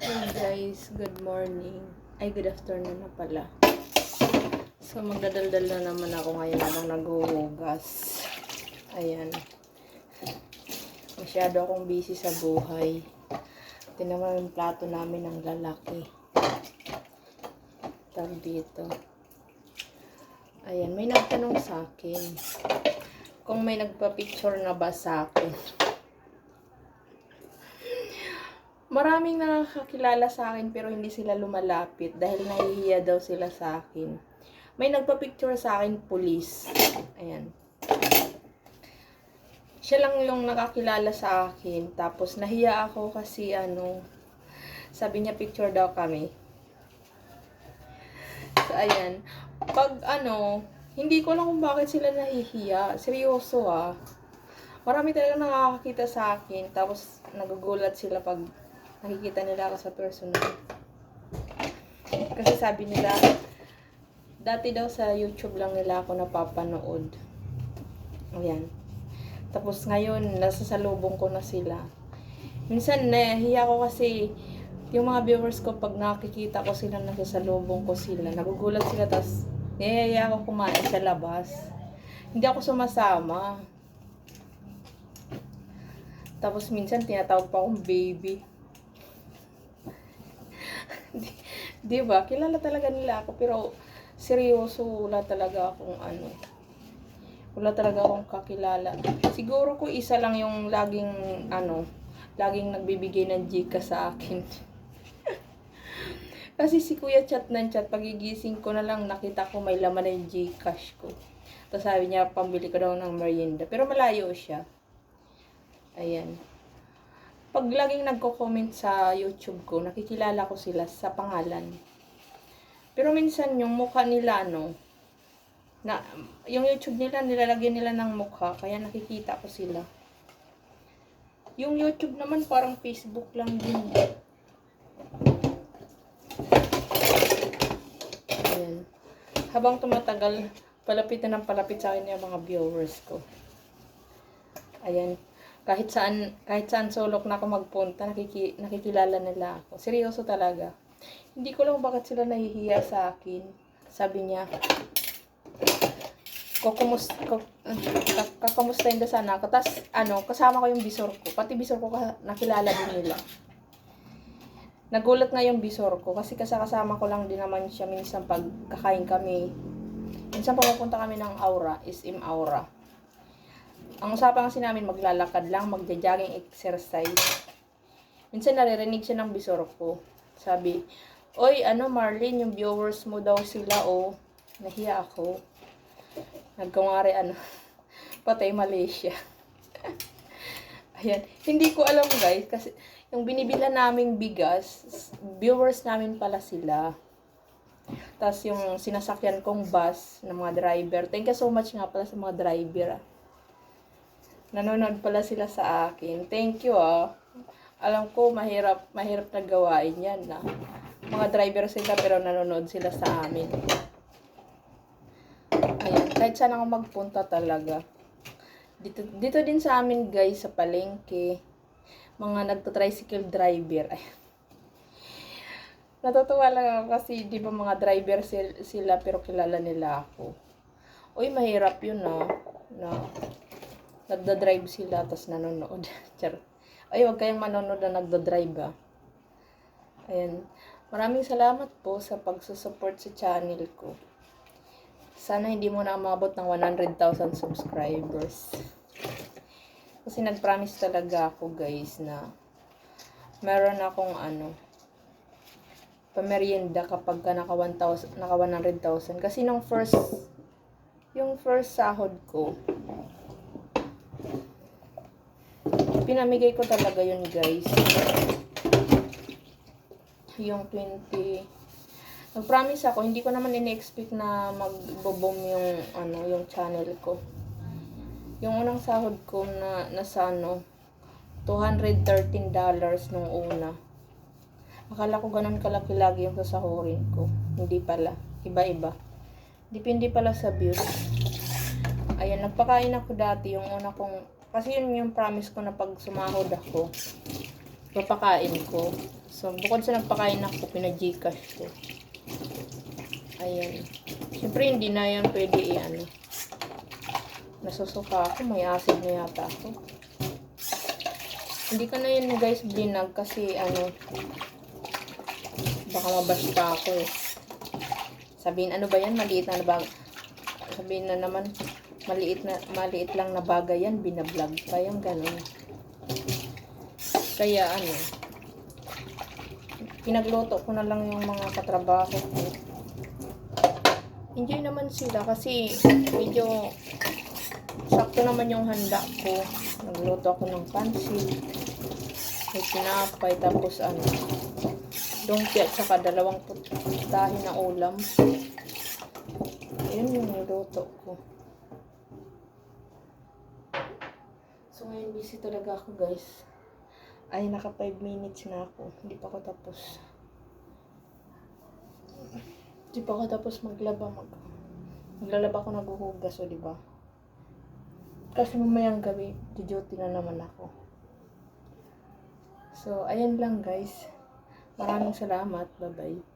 Hey guys, good morning. Ay, good afternoon na pala. So, magdadaldal na naman ako ngayon habang naghuhugas. Ayan. Masyado akong busy sa buhay. Tinaman yung plato namin ng lalaki. Tawag dito. Ayan, may nagtanong sa akin kung may nagpa-picture na ba sa akin. Maraming nakakakilala sa akin pero hindi sila lumalapit dahil nahihiya daw sila sa akin. May nagpa-picture sa akin, pulis. Ayan. Siya lang yung nakakilala sa akin. Tapos nahiya ako kasi sabi niya picture daw kami. So ayan. Pag hindi ko lang kung bakit sila nahihiya. Seryoso Marami talaga nakakakita sa akin. Tapos nagugulat sila pag nakikita nila ako sa personal. Kasi sabi nila, dati daw sa YouTube lang nila ako napapanood. Ayan. Tapos ngayon, nasasalubong ko na sila. Minsan, nahihiya ko kasi yung mga viewers ko, pag nakikita ko sila, nasasalubong ko sila. Nagugulat sila, tapos nahihiya ako kumain sa labas. Hindi ako sumasama. Tapos minsan, tinatawag pa akong baby. Di ba? Kilala talaga nila ako pero seryoso wala talaga akong wala talaga akong kakilala. Siguro ko isa lang yung laging nagbibigay ng Gcash sa akin. Kasi si Kuya chat ng chat, pagigising ko na lang nakita ko may laman ng Gcash ko. Tapos sabi niya pambili ko daw ng merienda pero malayo siya. Ayan. Pag laging nagko-comment sa YouTube ko, nakikilala ko sila sa pangalan. Pero minsan yung mukha nila, yung YouTube nila, nilalagyan nila ng mukha, kaya nakikita ko sila. Yung YouTube naman parang Facebook lang din. Ayan. Habang tumatagal, palapit na ng palapit sa akin yung mga viewers ko. Ayan. Kahit saan sulok na ako magpunta, nakikilala nila ako. Seryoso talaga. Hindi ko lang bakit sila nahihiya sa akin. Sabi niya, kakamustahin daw sana ako. Tapos, kasama ko yung bisor ko. Pati bisor ko nakilala din nila. Nagulat nga yung bisor ko kasi kasama ko lang din naman siya minsan pag kakain kami. Minsan pumunta kami ng Aura, SM Aura. Ang usapan kasi namin, maglalakad lang, magja-jogging exercise. Minsan naririnig siya ng bisor ko. Sabi, "Oy, Marlene, yung viewers mo daw sila, Nahiya ako. Nagkungari, patay Malaysia." Ayan. Hindi ko alam guys, kasi yung binibila naming bigas, viewers namin pala sila. Tapos yung sinasakyan kong bus ng mga driver. Thank you so much nga pala sa mga driver. Nanonood pala sila sa akin. Thank you Alam ko mahirap na gawain yan Mga driver sila pero nanonood sila sa amin. Ayan, kahit saan ako magpunta talaga. Dito din sa amin guys, sa palengke. Mga nagto-tricycle driver. Natutuwa lang ako kasi di ba mga driver sila pero kilala nila ako. Uy, mahirap yun nagda-drive sila, tapos nanonood. Ay, huwag kayong manonood na nagda-drive Ayan. Maraming salamat po sa pagsusupport sa channel ko. Sana hindi mo na umabot ng 100,000 subscribers. Kasi nag-promise talaga ako guys na meron akong pamerienda kapag naka 100,000. Kasi yung first sahod ko, pinamigay ko talaga yun guys. Yung 20. Nag-promise ako, hindi ko naman ini-expect na mag-boom yung channel ko. Yung unang sahod ko na nasa $213 nung una. Akala ko ganun kalaki lagi yung sasahurin ko. Hindi pala. Iba-iba. Depende pala sa views. Ayan, nagpakain ako dati yung una kong. Kasi yun yung promise ko na pag sumahod ako, papakain ko. So, bukod sa nagpakain ako, pinag-Gcash ko. Ayan. Siyempre, hindi na yan pwede i-ano. Nasusuka ako. May acid na yata ako. Hindi ko na yun guys blinag kasi ano, baka mabasta ako eh. Sabihin, ano ba yan? Maliit na bagay. Sabihin na naman, maliit lang na bagay yan. Binablog pa yung ganun. Kaya ano, pinagluto ko na lang yung mga katrabaho ko. Enjoy naman sila kasi medyo sakto naman yung handa ko. Nagluto ako ng pansit, may tinapay, tapos ano, lumpia at saka 2 putahe na ulam. Ayun yung niluto ko. So ngayon busy talaga ako guys. Ay, naka 5 minutes na ako. Hindi pa ako tapos. Hindi pa ako tapos maglaba. Maglalaba ako, naghuhugas, o diba? Kasi mamayang gabi, duty na naman ako. So, ayan lang guys. Maraming salamat. Bye-bye.